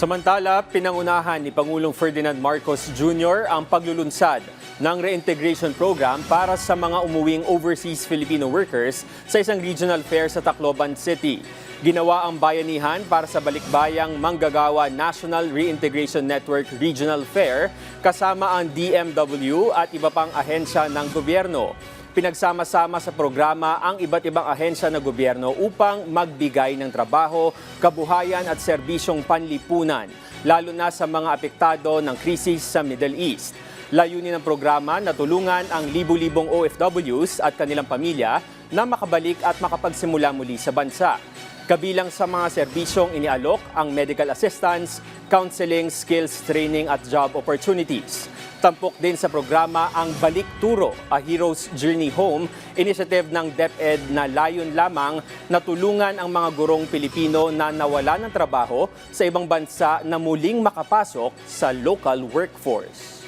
Samantala, pinangunahan ni Pangulong Ferdinand Marcos Jr. ang paglulunsad ng reintegration program para sa mga umuwing overseas Filipino workers sa isang regional fair sa Tacloban City. Ginawa ang bayanihan para sa Balikbayang Manggagawa National Reintegration Network Regional Fair kasama ang DMW at iba pang ahensya ng gobyerno. Pinagsama-sama sa programa ang iba't ibang ahensya ng gobyerno upang magbigay ng trabaho, kabuhayan at serbisyong panlipunan, lalo na sa mga apektado ng krisis sa Middle East. Layunin ng programa na tulungan ang libu-libong OFWs at kanilang pamilya na makabalik at makapagsimula muli sa bansa. Kabilang sa mga serbisyong inialok ang medical assistance, counseling, skills training at job opportunities. Tampok din sa programa ang Balik Turo, a Hero's Journey Home, initiative ng DepEd na layon lamang na tulungan ang mga gurong Pilipino na nawala ng trabaho sa ibang bansa na muling makapasok sa local workforce.